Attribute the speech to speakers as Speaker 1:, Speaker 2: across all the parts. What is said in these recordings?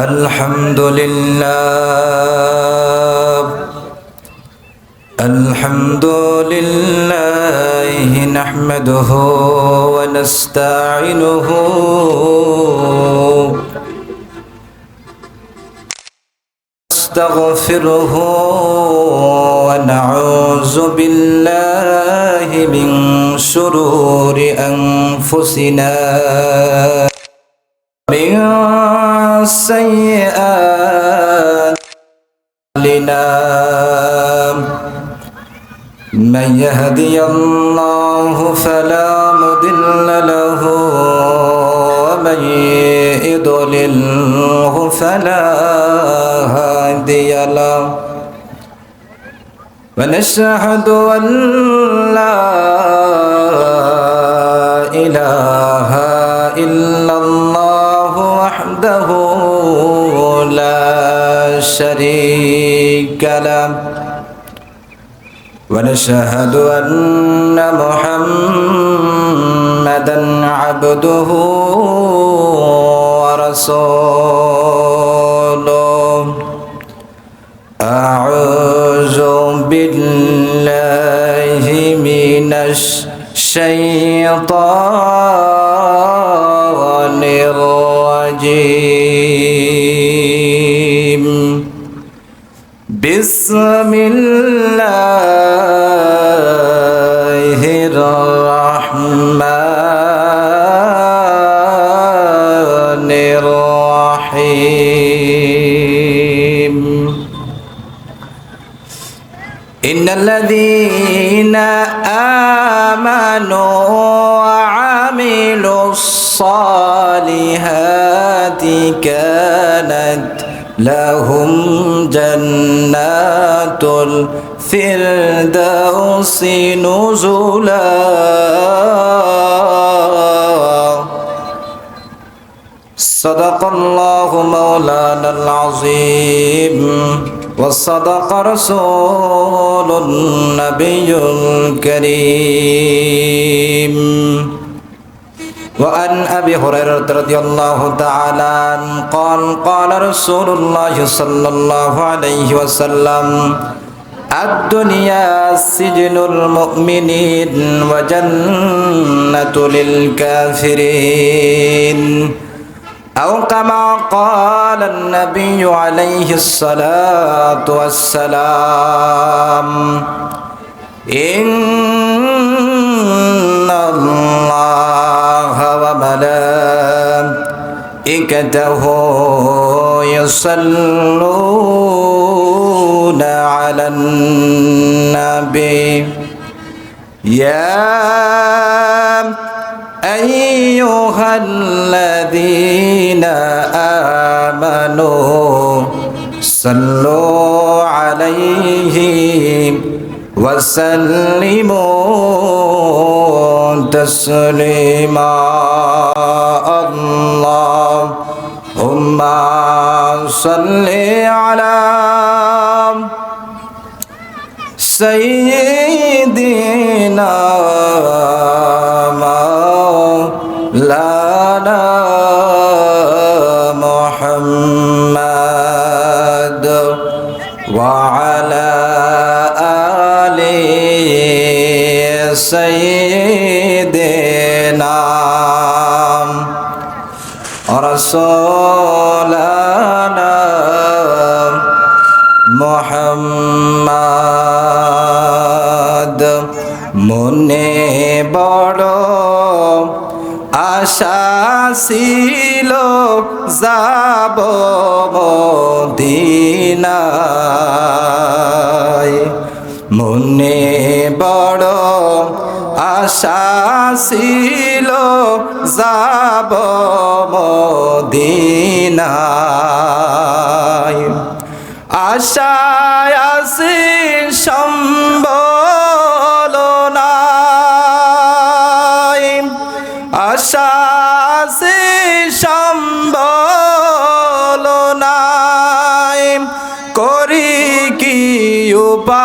Speaker 1: الحمد لله نحمده ونستعينه نستغفره ونعوذ بالله من شرور أنفسنا من سيئات أعمالنا من يهدي الله فلا مضل له ومن يضلله فلا هادي له ونشهد أن لا إله إلا الله وحده لا شريك له ونشهد أن محمدًا عبده ورسوله أعوذ بالله من الشيطان الرجيم بسم الله الرحمن الرحيم إن الذين آمنوا وعملوا الصالحات كانت لهم جنات الفردوس نزلا صدق الله مولانا العظيم وصدق رسول النبي الكريم وعن أبي هريرة رضي الله تعالى عنه قال قال رسول الله صلى الله عليه وسلم الدنيا سجن المؤمنين وجنة للكافرين أو كما قال النبي عليه الصلاة والسلام إن الله وملائكته يصلون على النبي يا أيها الذين آمنوا صلوا عليه وسلموا تسليما اللهم صل على سيدنا مولانا محمد وعلى آل سيدنا رسولنا محمد মনে বড় আশা ছিল যাব মদিনায় মনে বড় আশা ছিল যাব মদিনায় আশায় আসি সম্বল নাই আশা আসি সম্বল নাই করি কি উপায়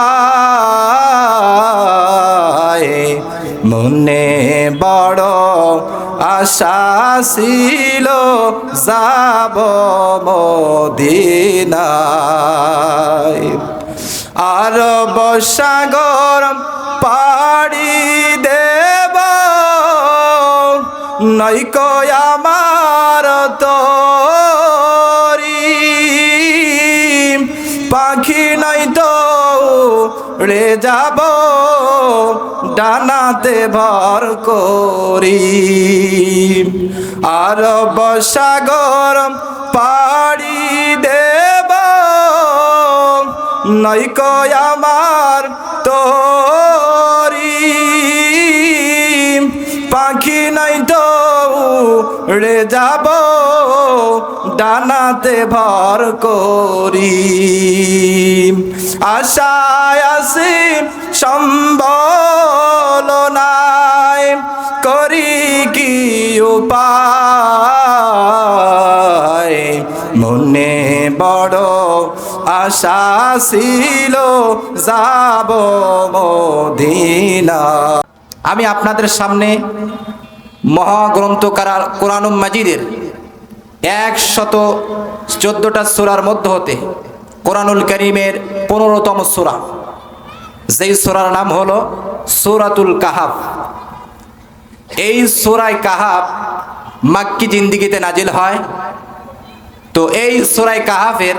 Speaker 1: মনে বড় আশা ছিল যাব মদিনায়। আরব সাগর পাড়ি দেব নয়কো আমার তরি, পাখি নাই তো উড়ে যাব ডানাতে ভর করি। আরব সাগর পাড়ি দেব নয়কো আমার তরি, পাখি নাই তো উড়ে যাব ডানাতে ভর করি। আশায় আছি সম্বল নাই, করি কি উপায়, মনে বড় আশা ছিল যাব মদিনা। আমি আপনাদের সামনে মহাগ্রন্থ কোরআনুল মাজিদের 114টা সূরার মধ্য হতে কোরআনুল কারীমের 15তম সূরা, যেই সূরার নাম হলো সূরাতুল কাহাফ। এই সূরায়ে কাহাফ মাক্কি জিন্দিগিতে নাজিল হয়। তো এই সূরায়ে কাহাফের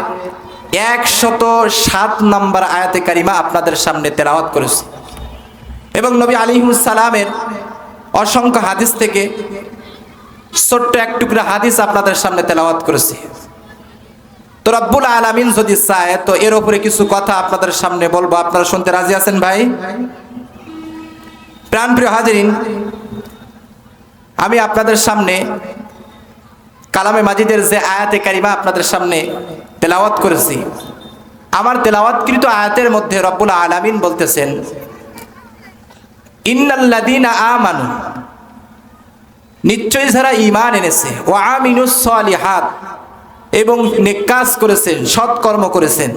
Speaker 1: 107 নম্বর আয়াতে কারিমা আপনাদের সামনে তেলাওয়াত করেছি এবং নবী আলাইহিস সালামের অসংখ্য হাদিস থেকে ছোট্ট এক টুকরা হাদিস আপনাদের সামনে তেলাওয়াত করেছি। তো রব্বুল আলামিন যদি চায় তো এর উপরে কিছু কথা আপনাদের সামনে বলবো। আপনারা শুনতে রাজি আছেন ভাই? প্রাণপ্রিয় হাজিরিন, আমি আপনাদের সামনে কালামে মাজিদের যে আয়াতে কারিমা আপনাদের সামনে তেলাওয়াত করেছি, আমার তেলাওয়াতকৃত আয়াতের মধ্যে রব্বুল আলামিন বলতেছেন, ইন্নাল্লাযীনা আমানু, নিশ্চয়ই যারা ঈমান এনেছে, ওয়া আমিলুস সলিহাত, এবং নেক কাজ করেছেন, সৎকর্ম করেছেন,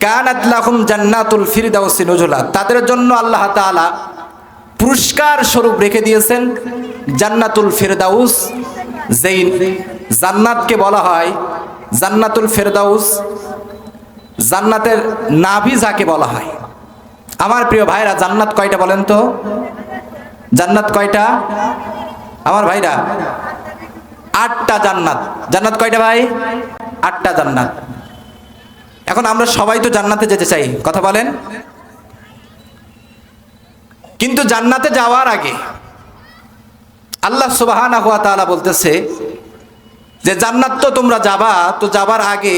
Speaker 1: কানাত লাহুম জান্নাতুল ফিরদাউসি নুজুলা, তাদের জন্য আল্লাহ তাআলা পুরস্কার স্বরূপ রেখে দিয়েছেন জান্নাতুল ফিরদাউস। যেই জান্নাতকে বলা হয় জান্নাতুল ফিরদাউস, জান্নাতের নাভি যাকে বলা হয়। আমার প্রিয় ভাইরা, জান্নাত কয়টা বলেন তো? জান্নাত কয়টা আমার ভাইরা? 8টা জান্নাত। জান্নাত কয়টা ভাই? 8টা জান্নাত। এখন আমরা সবাই তো জান্নাতে যেতে চাই, কথা বলেন। কিন্তু জান্নাতে যাওয়ার আগে আল্লাহ সুবহানাহু ওয়া তাআলা বলতেছে যে জান্নাত তো তোমরা যাবা, তো যাবার আগে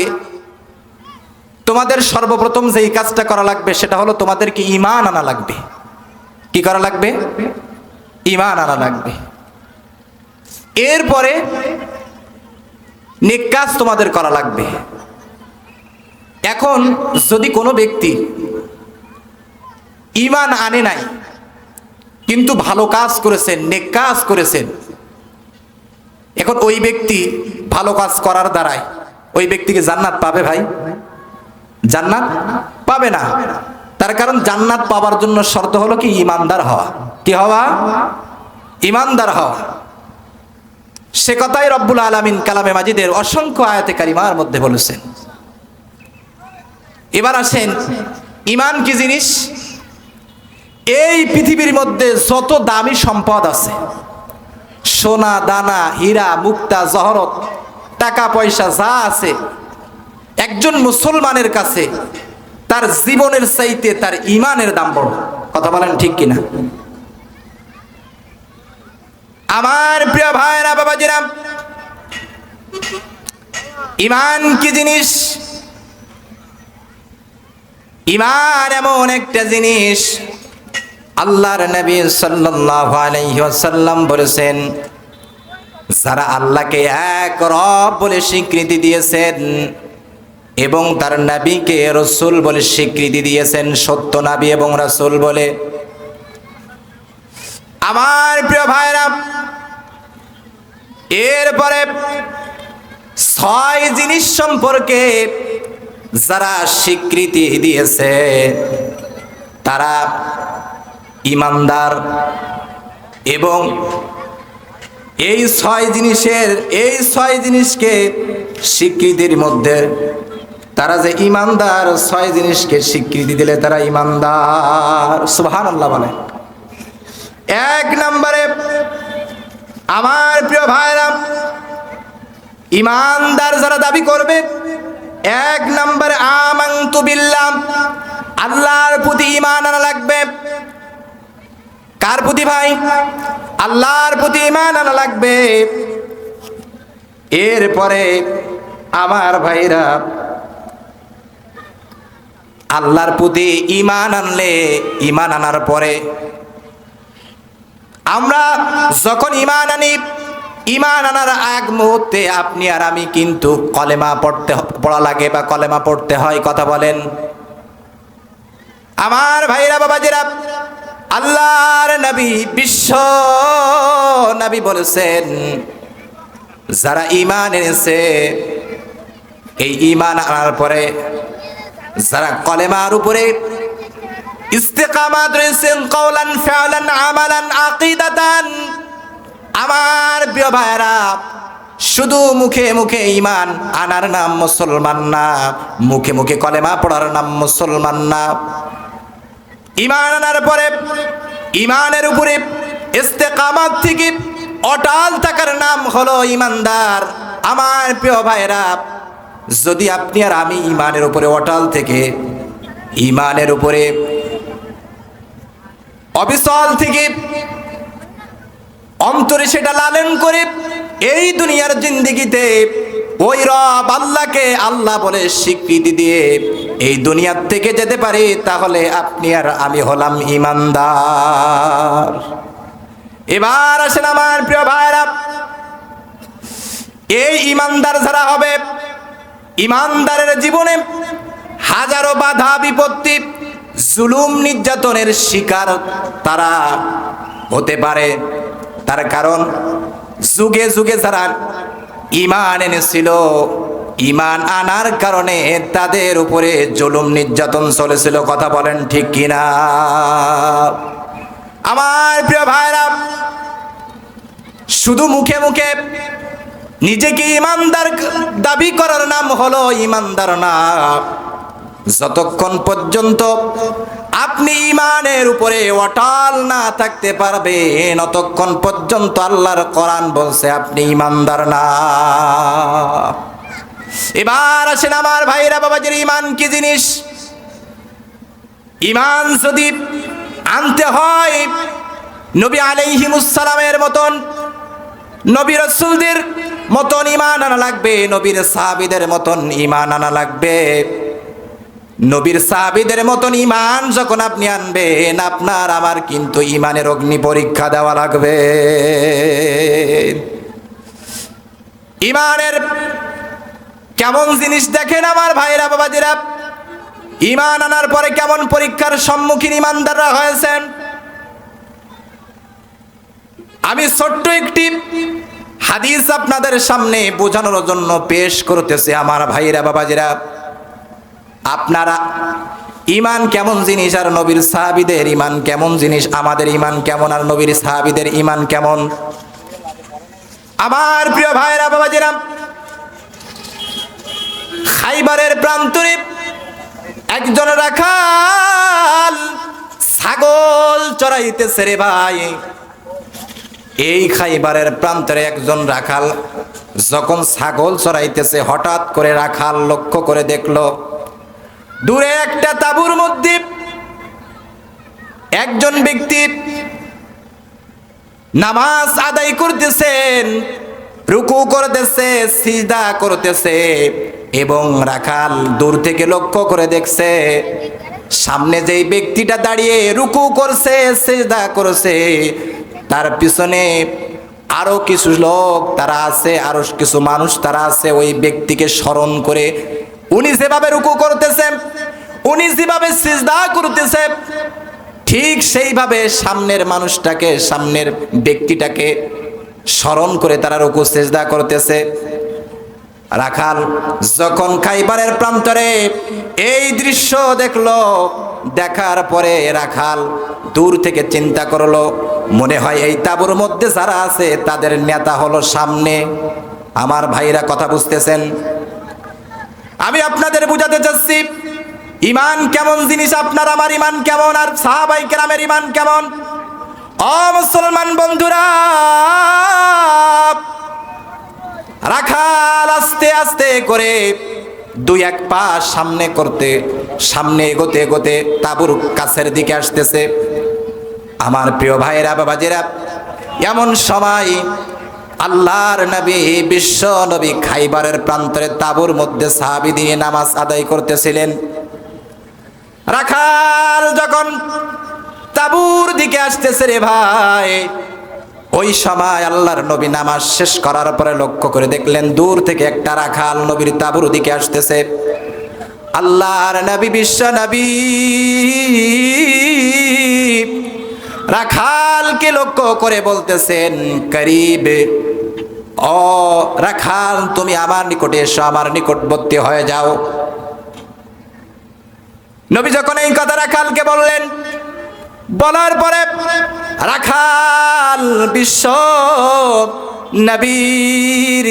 Speaker 1: তোমাদের সর্বপ্রথম যেই কাজটা করা লাগবে সেটা হলো তোমাদেরকে ঈমান আনা লাগবে। কি করা লাগবে? ঈমান আনা লাগবে। এরপরে নেক কাজ তোমাদের করা লাগবে। এখন যদি কোনো ব্যক্তি ঈমান আনে নাই কিন্তু ভালো কাজ করেছেন, নেক কাজ করেছেন, এখন ওই ব্যক্তি ভালো কাজ করার দ্বারাই ওই ব্যক্তিকে জান্নাত পাবে ভাই? জান্নাত পাবে না। তার কারণ জান্নাত পাওয়ার জন্য শর্ত হলো কি? ঈমানদার হওয়া। কি হওয়া? ঈমানদার হওয়া। সে কথাই রব্বুল আলামিন কালামে মাজিদের অসংখ্য আয়াতে কারিমার মধ্যে বলেছেন। এবার আসেন, ঈমান কি জিনিস? এই পৃথিবীর মধ্যে যত দামি সম্পদ আছে, সোনা দানা, হীরা মুক্তা জহরত, টাকা পয়সা যা আছে, একজন মুসলমানের কাছে তার জীবনের চাইতে তার ঈমানের দাম বড়। কথা বলেন ঠিক কিনা? আমার প্রিয় ভাইরা, বাবাজিরা, ঈমান কি জিনিস? ঈমান এমন একটা জিনিস, আল্লাহর নবী সাল্লাল্লাহু আলাইহি ওয়াসাল্লাম বলেছেন, যারা আল্লাহকে এক রব বলে স্বীকৃতি দিয়েছেন এবং তার নবীকে রাসূল বলে স্বীকৃতি দিয়েছেন, সত্য নবী এবং রাসূল বলে, আমার প্রিয় ভাইরা, এরপরে 6 জিনিস সম্পর্কে যারা স্বীকৃতি দিয়েছে তারা ঈমানদার। এবং এই ছয় জিনিসকে স্বীকৃতির মধ্যে তারা যে ইমানদার, 6 জিনিসকে স্বীকৃতি দিলে তারা ইমানদার। সুবহানাল্লাহ বলে। 1 নম্বরে আমার প্রিয় ভাইরা, ইমানদার যারা দাবি করবে, 1 নম্বরে আমানতু বিল্লাহ, আল্লাহর প্রতি ঈমান আনা লাগবে। কার প্রতি ভাই? আল্লাহর প্রতি ঈমান আনা লাগবে। এরপরে আমার ভাইরা, আল্লাহর প্রতি ঈমান আনলে, ঈমান আনার পরে আমরা যখন ঈমান আনি, ঈমান আনার আগ মুহূর্তে আপনি আর আমি কিন্তু কলেমা পড়া লাগে বা কলেমা পড়তে হয়। কথা বলেন আমার ভাইরা, বাবাজিরা। আল্লাহর নবী, বিশ্ব নবী বলেছেন, যারা ঈমান এনেছে, এই ঈমান আনার পরে যারা কলেমার উপরে ইস্তেকামাত রয়েছেন, কওলান ফিআলান আমালান আকীদাতান, আমার প্রিয় ভাইরা, শুধু মুখে মুখে ঈমান আনার নাম মুসলমান না, মুখে মুখে কলেমা পড়ার নাম মুসলমান না। ঈমান আনার পরে ঈমানের উপরে ইস্তেকামাত থেকে অটল থাকার নাম হলো ঈমানদার। আমার প্রিয় ভাইরা, যদি আপনি আর আমি ঈমানের উপরে অটল থেকে, ঈমানের উপরে অবিচল থেকে অন্তরে সেটা লালন করে এই দুনিয়ার জিন্দেগিতে ওই রব আল্লাহকে আল্লাহ বলে স্বীকৃতি দিয়ে এই দুনিয়ার থেকে যেতে পারি, তাহলে আপনি আর আমি হলাম ঈমানদার। এবার আসেন আমার প্রিয় ভাইরা, এই ঈমানদার যারা হবে, ঈমানদারের জীবনে হাজারো বাধা বিপত্তি, জুলুম নির্যাতনের শিকার তারা হতে পারে। তার কারণ যুগে যুগে যারা ঈমান এনেছিল, ঈমান আনার কারণে তাদের উপরে জুলুম নির্যাতন চলেছিল। কথা বলেন ঠিক কিনা আমার প্রিয় ভাইরা? শুধু মুখে মুখে নিজেকে ঈমানদার দাবি করার নাম হলো ঈমানদার না। যতক্ষণ পর্যন্ত আপনি ঈমানের উপরে অটল না থাকতে পারবেন, ততক্ষণ পর্যন্ত আল্লাহর কোরআন বলছে আপনি ঈমানদার না। এবার আসেন আমার ভাইরা, বাবাজির, ঈমান কি জিনিস? ঈমান যদি আনতে হয় নবী আলাইহিমুস সালামের মতন, নবী রাসূলদের মতন ঈমান আনা লাগবে, নবীর সাহাবীদের মতন ঈমান আনা লাগবে। নবীর সাহাবীদের মতন ঈমান যখন আপনি আনবেন, আপনার আমার কিন্তু ঈমানের অগ্নি পরীক্ষা দেওয়া লাগবে। ঈমানের কেমন জিনিস দেখেন আমার ভাইরা, বাবাজিরা। ঈমান আনার পরে কেমন পরীক্ষার সম্মুখীন ঈমানদাররা হয়েছেন, আমি ছোট্ট একটি হাদিস আপনাদের সামনে বোঝানোর জন্য পেশ করতেছি। আমার ভাইরা, বাবাজিরা, আপনারা ঈমান কেমন জিনিস আর নবীর সাহাবীদের ঈমান কেমন জিনিস, আমাদের ঈমান কেমন আর নবীর সাহাবীদের ঈমান কেমন? আমার প্রিয় ভাইরা, বাবাজিরা, খাইবারের প্রান্তরে একজন রাখাল ছাগল চড়াইতেছে রে ভাই। এই খাইবারের প্রান্তরে একজন রাখাল যখন ছাগল চড়াইতেছে, হঠাৎ করে রাখাল লক্ষ্য করে দেখলো দূরে একটা তাঁবুর মধ্যে একজন ব্যক্তি নামাজ আদায় করতেছেন, রুকু করতেছে, সিজদা করতেছে, এবং রাখাল দূর থেকে লক্ষ্য করে দেখছে সামনে যেই ব্যক্তিটা দাঁড়িয়ে রুকু করছে, সিজদা করছে, তার পিছনে আরো কিছু লোক তারা আছে, আরো কিছু মানুষ তারা আছে। ওই ব্যক্তিকে স্মরণ করে উনি যেভাবে রুকু করতেছে, উনি যেভাবে সিজদা করতেছে, ঠিক সেইভাবে সামনের মানুষটাকে, সামনের ব্যক্তিটাকে স্মরণ করে তারা রুকু সিজদা করতেছে। রাখাল যখন খাইবারের প্রান্তরে এই দৃশ্য দেখলো, দেখার পরে রাখাল দূর থেকে চিন্তা করলো, মনে হয় এই তাঁবুর মধ্যে যারা আছে তাদের নেতা হলো সামনে। আমার ভাইরা কথা বুঝতেছেন? আমি আপনাদের বুঝাতে চাচ্ছি ইমান কেমন জিনিস, আপনার আমার ইমান কেমন, আর সাহাবায়ে কেরামের ইমান কেমন। ও মুসলমান বন্ধুরা, রাখাল আস্তে আস্তে করে দুই এক পা সামনে করতে, সামনে এগোতে এগোতে তাঁবুর কাছের দিকে আসতেছে। আমার প্রিয় ভাইরা বাবাজিরা, এমন সময় আল্লাহর নবী, বিশ্ব নবী খাইবারের প্রান্তরে তাঁবুর মধ্যে সাহাবী দিয়ে নামাজ আদায় করতেছিলেন। রাখাল যখন তাঁবুর দিকে আসতেছে রে ভাই, ওই সময় আল্লাহর নবী নামাজ শেষ করার পরে লক্ষ্য করে দেখলেন দূর থেকে একটা রাখাল নবীর তাঁবুর দিকে আসতেছে। আল্লাহর নবী, বিশ্ব নবী রাখালকে লক্ষ্য করে বলতেছেন, করিব, ও রাখাল তুমি আমার নিকটে এসো, আমার নিকটবর্তী হয়ে যাও। নবী যখন এই কথা রাখালকে বললেন, বলার পরে রাখাল বিশ্ব নবীর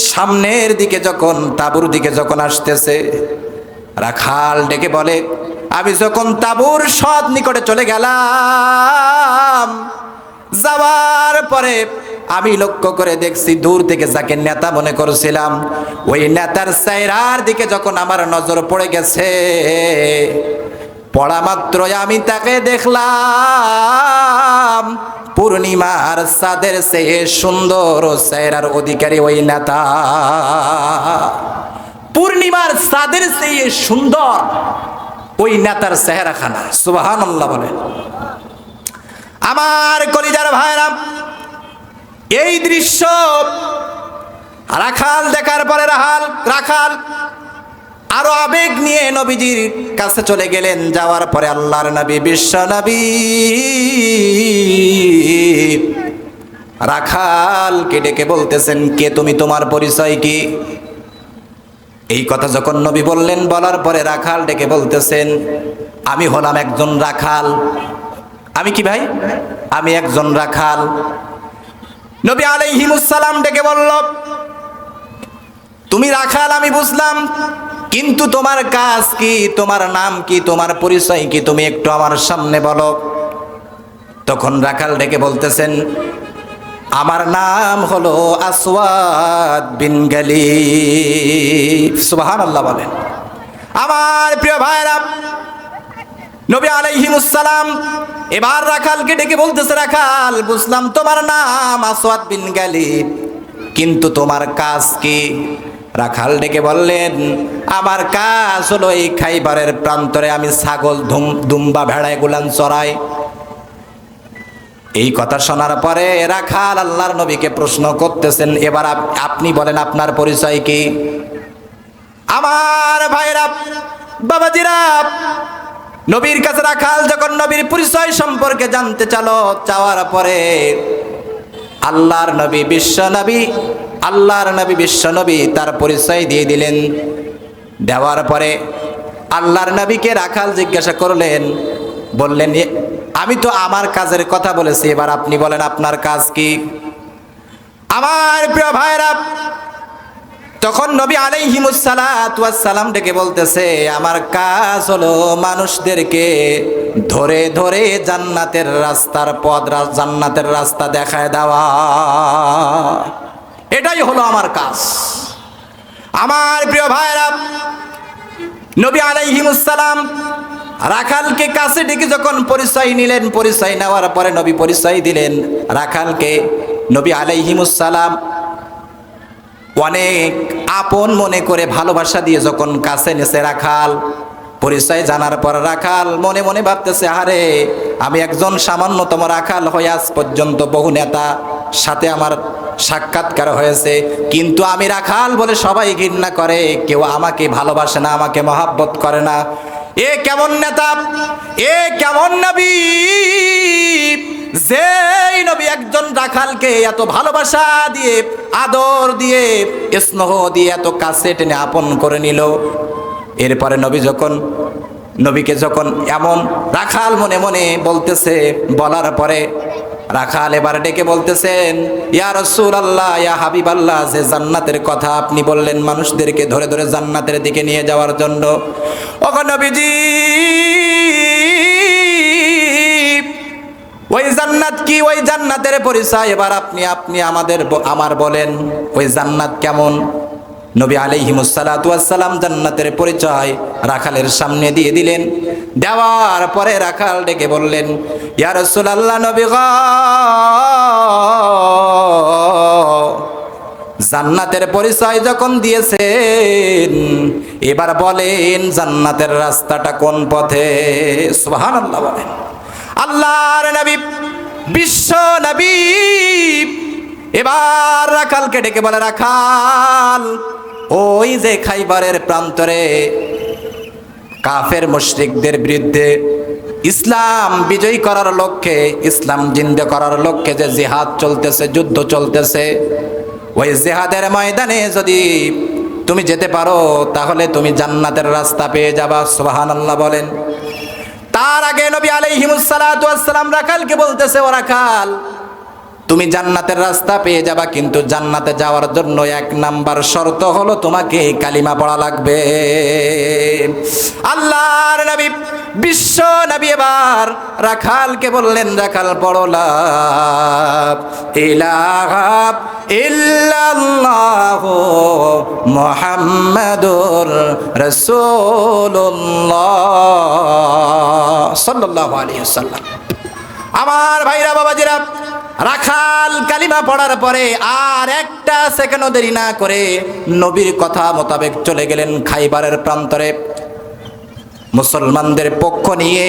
Speaker 1: সামনের দিকে যখন তাঁবুর দিকে যখন আসতেছে, রাখাল ডেকে বলে, আমি যখন তাঁবুর সৎ নিকটে চলে গেলাম, যাওয়ার পরে আমি লক্ষ্য করে দেখছি দূর থেকে যাকে নেতা মনে করছিলাম, ওই নেতার চেহারার দিকে যখন আমার নজর পড়ে গেছে, পড়া মাত্র আমি তাকে দেখলাম পূর্ণিমার চাঁদের চেয়ে সুন্দর চেহারার অধিকারী ওই নেতা। পূর্ণিমার চাঁদের চেয়ে সুন্দর ওই নেতার চেহারাখানা। সুবহানাল্লাহ বলে। আমার কলিজার ভাইরা, এই দৃশ্য রাখাল দেখার পরে রাখাল আরো আবেগ নিয়ে নবীজির কাছে চলে গেলেন। যাওয়ার পরে আল্লাহর নবী, বিশ্ব নবী রাখালকে ডেকে বলতেছেন, কে তুমি, তোমার পরিচয় কি? এই কথা যখন নবী বললেন, বলার পরে রাখাল ডেকে বলতেছেন, আমি হলাম একজন রাখাল। আমি কি ভাই? আমি একজন রাখাল। নবী আলাইহিমুস সালাম ডেকে বলল, তুমি রাখাল আমি বুঝলাম, কিন্তু তোমার কাজ কি, তোমার নাম কি, তোমার পরিচয় কি, তুমি একটু আমার সামনে বলো। তখন রাখাল ডেকে বলতেছেন, আমার নাম হলো আসওয়াদ বিন গালিব। সুবহানাল্লাহ বলেন। আমার প্রিয় ভাইরা, নবী আলাইহিমুস সালাম এবার রাখালকে ডেকে বলতেছে, রাখাল বুঝলাম তোমার নাম আসওয়াদ বিন গালিব, কিন্তু তোমার কাজ কি? রাখাল ডেকে বললেন, আমার কাজ হলো এই খাইবারের প্রান্তরে আমি ছাগল, দুম্বা, ভেড়া এগুলান চড়াই। এই কথা শোনার পরে রাখাল আল্লাহর নবীকে প্রশ্ন করতেছেন, এবার আপনি বলেন আপনার পরিচয় কি? আমার ভাইরা, বাবাজিরা, নবীর কাছে রাখাল যখন নবীর পরিচয় সম্পর্কে জানতে চাওয়ার পরে আল্লাহর নবী, বিশ্ব নবী তার পরিচয় দিয়ে দিলেন। দেওয়ার পরে আল্লাহর নবীকে রাখাল জিজ্ঞাসা করলেন, বললেন, আমি তো আমার কাজের কথা বলেছি, এবার আপনি বলেন আপনার কাজ কি? আমার প্রিয় ভাইরা, তখন নবী আলাইহিমুস সালাতু ওয়াস সালাম ডেকে বলতেছে, আমার কাজ হলো মানুষদেরকে ধরে ধরে জান্নাতের জান্নাতের রাস্তা দেখায় দেওয়া, এটাই হলো আমার কাজ। আমার প্রিয় ভাইরা, নবী আলাইহিমুস সালাম রাখালকে কাছে ডেকে যখন পরিচয় নিলেন, পরিচয় নেওয়ার পরে নবী পরিচয় দিলেন রাখালকে। নবী আলাইহিমুস সালাম অনেক আপন মনে করে ভালোবাসা দিয়ে যখন কাছে নেছে রাখাল, পরিচয় জানার পর রাখাল মনে মনে ভাবতেছে, আরে আমি একজন সামান্যতম রাখাল হয়ে আজ পর্যন্ত বহু নেতা সাথে আমার সাক্ষাৎকার হয়েছে, কিন্তু আমি রাখাল বলে সবাই ঘৃণা করে, কেউ আমাকে ভালোবাসে না, আমাকে মহাব্বত করে না। এ কেমন নেতা, এ কেমন নবী, যেই নবী একজন রাখালকে এত ভালোবাসা দিয়ে, আদর দিয়ে, স্নেহ দিয়ে এত কাছে টেনে আপন করে নিল। এরপরে নবী যখন নবীকে যখন এমন রাখাল মনে মনে বলতেছে, বলার পরে রাখাল এবার ডেকে বলতেছেন, ইয়া রাসূলুল্লাহ, ইয়া হাবিবাল্লাহ, যে জান্নাতের কথা আপনি বললেন মানুষদেরকে ধরে ধরে জান্নাতের দিকে নিয়ে যাওয়ার জন্য, ওগো নবীজি, ওই জান্নাত কি, ওই জান্নাতের পরিচয় এবার আপনি আমার বলেন, ওই জান্নাত কেমন? নবী আলাইহিমুস সালাতু ওয়াস সালাম জান্নাতের পরিচয় রাখালের সামনে দিয়ে দিলেন। দেওয়ার পরে রাখাল ডেকে বললেন, ইয়া রাসূলুল্লাহ, নবী গো, জান্নাতের পরিচয় যখন দিয়েছেন, এবার বলেন জান্নাতের রাস্তাটা কোন পথে? সুবহানাল্লাহ বলেন। আল্লাহর নবী, বিশ্ব নবী এবার রাখালকে ডেকে বলে, রাখাল, ওই যে খাইবারের প্রান্তরে কাফের মুশরিকদের বিরুদ্ধে ইসলাম বিজয়ী করার লক্ষ্যে, ইসলাম জিন্দা করার লক্ষ্যে যে জিহাদ চলতেছে, যুদ্ধ চলতেছে, ওই জিহাদের ময়দানে যদি তুমি যেতে পারো তাহলে তুমি জান্নাতের রাস্তা পেয়ে যাবা। সুবহানাল্লাহ বলেন। তার আগে নবী আলাইহিমুস সালাতু ওয়াস সালাম রাখালকে বলতেছে, ও রাখাল, তুমি জান্নাতের রাস্তা পেয়ে যাবা, কিন্তু জান্নাতে যাওয়ার জন্য 1 নাম্বার শর্ত হলো তোমাকে কালিমা পড়া লাগবে। আল্লাহর নবী, বিশ্ব নবী এবার রাখালকে বললেন, রাখাল, পড়ো লা ইলাহা ইল্লাল্লাহু মুহাম্মাদুর রাসূলুল্লাহ সাল্লাল্লাহু আলাইহি ওয়াসাল্লাম। আমার ভাইরা, বাবাজিরা, রাখাল কালিমা পড়ার পরে আর একটা সেকেন্ডও দেরি না করে নবীর কথা মোতাবেক চলে গেলেন খাইবারের প্রান্তরে। মুসলমানদের পক্ষ নিয়ে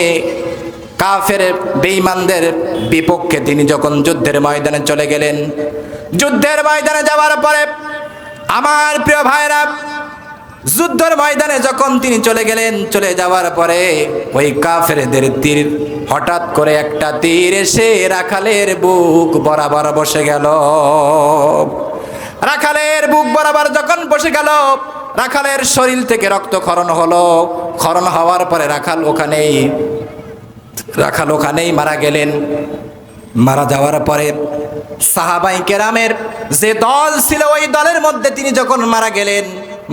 Speaker 1: কাফের বেঈমানদের বিপক্ষে তিনি যখন যুদ্ধের ময়দানে চলে গেলেন, যুদ্ধের ময়দানে যাওয়ার পরে আমার প্রিয় ভাইরা, যুদ্ধের ময়দানে যখন তিনি চলে গেলেন, চলে যাওয়ার পরে ওই কাফেরদের তীর, হঠাৎ করে একটা তীর এসে রাখালের বুক বরাবর বসে গেল। রাখালের বুক বরাবর যখন বসে গেল, রাখালের শরীর থেকে রক্তক্ষরণ হলো। ক্ষরণ হওয়ার পরে রাখাল ওখানেই মারা গেলেন। মারা যাওয়ার পরে সাহাবায়ে কেরামের যে দল ছিল, ওই দলের মধ্যে তিনি যখন মারা গেলেন,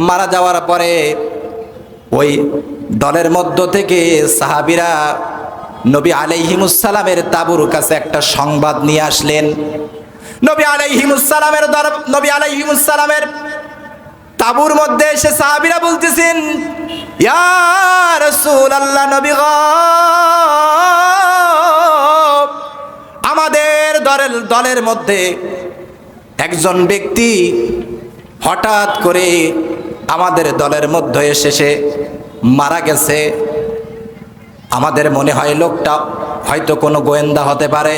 Speaker 1: মারা যাওয়ার পরে ওই দলের মধ্য থেকে সাহাবীরা নবী আলাইহিমুস সালামের তাঁবুর কাছে একটা সংবাদ নিয়ে আসলেন। নবী আলাইহিমুস সালামের তাঁবুর মধ্যে এসে সাহাবীরা বলতেছেন, ইয়া রাসূলুল্লাহ, নবী গো, আমাদের দলের মধ্যে একজন ব্যক্তি হঠাৎ করে আমাদের দলের মধ্যে এসে মারা গেছে। আমাদের মনে হয় লোকটা হয়তো কোনো গোয়েন্দা হতে পারে।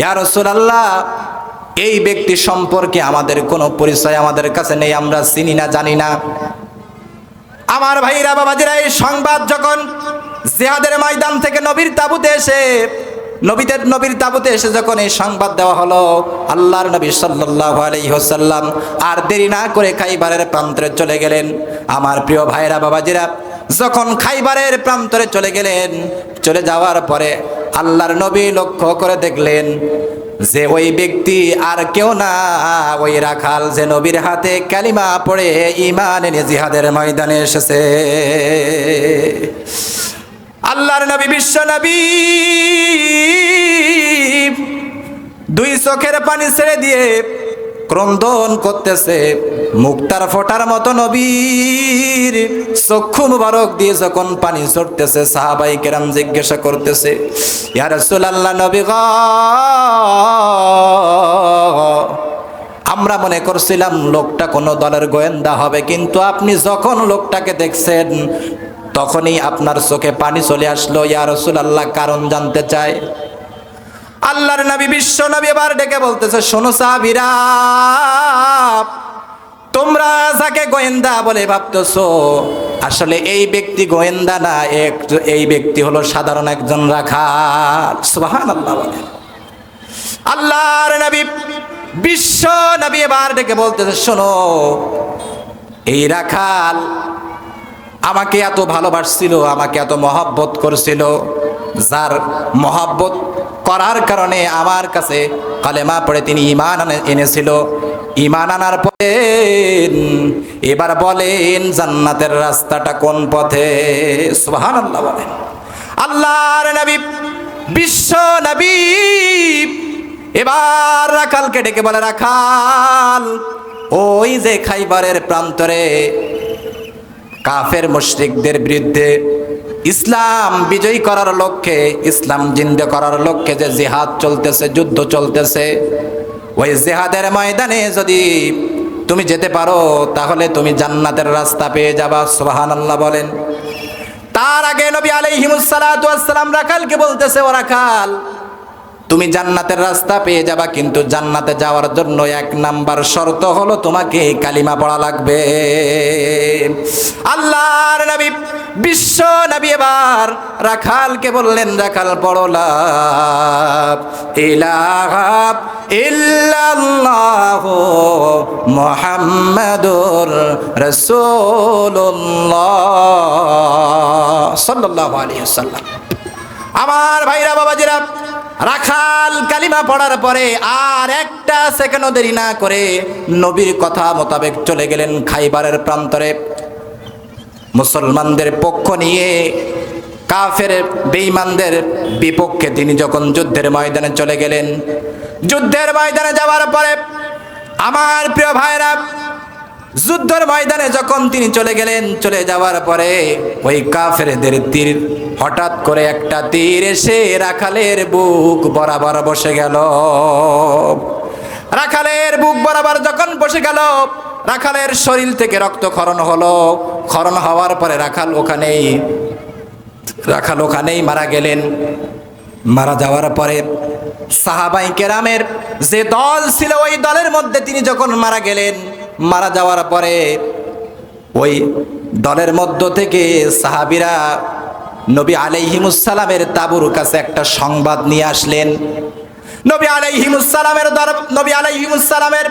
Speaker 1: ইয়া রাসূলুল্লাহ, এই ব্যক্তি সম্পর্কে আমাদের কোনো পরিচয় আমাদের কাছে নেই, আমরা চিনি না, জানি না। আমার ভাইরা, বাবাজিরা, এই সংবাদ যখন জিহাদের ময়দান থেকে নবীর তাঁবুতে এসে যখন এই সংবাদ দেওয়া হলো, আল্লাহর নবী সাল্লাল্লাহু আলাইহি ওয়াসাল্লাম আর দেরি না করে খাইবারের প্রান্তরে চলে গেলেন। আমার প্রিয় ভাইরা, বাবাজিরা, যখন খাইবারের প্রান্তরে চলে গেলেন, চলে যাওয়ার পরে আল্লাহর নবী লক্ষ্য করে দেখলেন যে ওই ব্যক্তি আর কেউ না, ওই রাখাল যে নবীর হাতে কালিমা পড়ে ঈমান এনে জিহাদের ময়দানে এসেছে। আল্লাহর নবী, বিশ্ব নবী, 2 চোখের পানি ছেড়ে দিয়ে ক্রন্দন করতেছে। মুক্তার ফোটার মতো নবীর চক্ষু মুবারক দিয়ে যখন পানি ঝরতেছে, সাহাবায়ে কেরাম জিজ্ঞাসা করতেছে, ইয়া রাসূলুল্লাহ, নবী গো, আমরা মনে করছিলাম লোকটা কোনো দলের গোয়েন্দা হবে, কিন্তু আপনি যখন লোকটাকে দেখছেন তখনই আপনার চোখে পানি চলে আসলো। ইয়া রাসূলুল্লাহ, কারণ জানতে চাই। আল্লাহর নবী, বিশ্ব নবী এবার ডেকে বলতেছে, শোনো সাহাবীরা, তোমরা যাকে গোয়েন্দা বলে ভাবতেছো, আসলে এই ব্যক্তি গোয়েন্দা না, এই ব্যক্তি হলো সাধারণ একজন রাখাল। সুবহানাল্লাহ বলে। আল্লাহর নবী, বিশ্ব নবী এবার ডেকে বলতেছে, শোনো, এই রাখাল আমাকে এত ভালোবাসছিল, আমাকে এত মহব্বত করছিল, যার মহব্বত করার কারণে আমার কাছে কালেমা পড়ে তিনি ঈমান এনেছিল। ঈমান আনার পরে এবার বলেন জান্নাতের রাস্তাটা কোন পথে? সুবহানাল্লাহ বলেন। আল্লাহর নবী, বিশ্ব নবী এবার রাখালকে ডেকে বলে, রাখাল, ওই যে খাইবারের প্রান্তরে কাফের মুশরিকদের বিরুদ্ধে ইসলাম বিজয়ী করার লক্ষ্যে, ইসলাম জিন্দা করার লক্ষ্যে যে জিহাদ চলতেছে, যুদ্ধ চলতেছে, ওই জিহাদের ময়দানে যদি তুমি যেতে পারো তাহলে তুমি জান্নাতের রাস্তা পেয়ে যাবা। সুবহানাল্লাহ বলেন। তার আগে নবী আলাইহিমুস সালাতু ওয়াস সালাম রাখালকে বলতেছে, ও রাখাল, তুমি জান্নাতের রাস্তা পেয়ে যাবা, কিন্তু জান্নাতে যাওয়ার জন্য এক নাম্বার শর্ত হলো তোমাকে কালিমা পড়া লাগবে। আল্লাহর নবী, বিশ্ব নবী এবার রাখালকে বললেন, রাখাল পড়ো লা ইলাহা ইল্লাল্লাহু মুহাম্মাদুর রাসূলুল্লাহ সাল্লাল্লাহু আলাইহি ওয়াসাল্লাম। আমার ভাইরা বাবাজিরা, রাখাল কালিমা পড়ার পরে আর একটা সেকেন্ডও দেরি না করে নবীর কথা মোতাবেক চলে গেলেন খাইবারের প্রান্তরে। মুসলমানদের পক্ষ নিয়ে কাফের বেঈমানদের বিপক্ষে তিনি যখন যুদ্ধের ময়দানে চলে গেলেন, যুদ্ধের ময়দানে যাওয়ার পরে আমার প্রিয় ভাইরা, যুদ্ধের ময়দানে যখন তিনি চলে গেলেন, চলে যাওয়ার পরে ওই কাফেরদের তীর, হঠাৎ করে একটা তীর এসে রাখালের বুক বরাবর বসে গেল। রাখালের বুক বরাবর যখন বসে গেল, রাখালের শরীর থেকে রক্তক্ষরণ হলো। ক্ষরণ হওয়ার পরে রাখাল ওখানেই মারা গেলেন। মারা যাওয়ার পরে সাহাবায়ে কেরামের যে দল ছিল, ওই দলের মধ্যে তিনি যখন মারা গেলেন, মারা যাওয়ার পরে ওই দলের মধ্য থেকে সাহাবীরা নবী আলাইহিমুস সালামের তাঁবুর কাছে একটা সংবাদ নিয়ে আসলেন। নবী আলাইহিমুস সালামের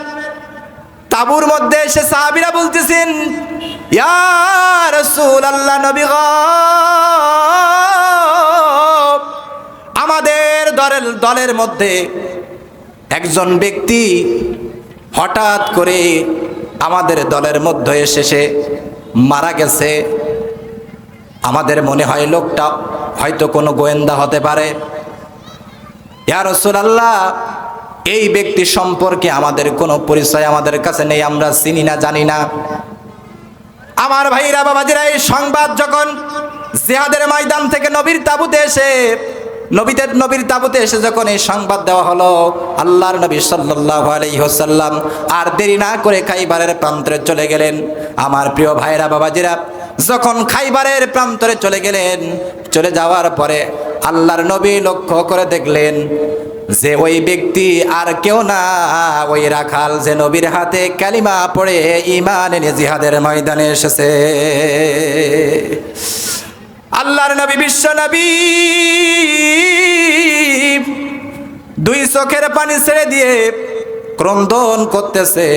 Speaker 1: তাঁবুর মধ্যে এসে সাহাবীরা বলতেছেন, ইয়া রাসূলুল্লাহ, নবী গো, আমাদের দলের মধ্যে একজন ব্যক্তি হঠাৎ করে আমাদের দলের মধ্যে এসে মারা গেছে। আমাদের মনে হয় লোকটা হয়তো কোনো গোয়েন্দা হতে পারে। ইয়া রাসূলুল্লাহ, এই ব্যক্তি সম্পর্কে আমাদের কোনো পরিচয় আমাদের কাছে নেই, আমরা চিনি না, জানি না। আমার ভাইরা বাবাজিরা, এই সংবাদ যখন জিহাদের ময়দান থেকে নবীর তাঁবুতে এসে যখন এই সংবাদ দেওয়া হলো, আল্লাহর নবী সাল্লাল্লাহু আলাইহি ওয়াসাল্লাম আর দেরি না করে খাইবারের প্রান্তরে চলে গেলেন। আমার প্রিয় ভাইরা বাবাজিরা, যখন খাইবারের প্রান্তরে চলে গেলেন, চলে যাওয়ার পরে আল্লাহর নবী লক্ষ্য করে দেখলেন যে ওই ব্যক্তি আর কেউ না, ওই রাখাল যে নবীর হাতে কালিমা পড়ে ঈমান এনে জিহাদের ময়দানে এসেছে। আল্লাহর নবী, বিশ্ব নবী দুই চোখের পানি ছেড়ে দিয়ে ক্রন্দন করতেছে।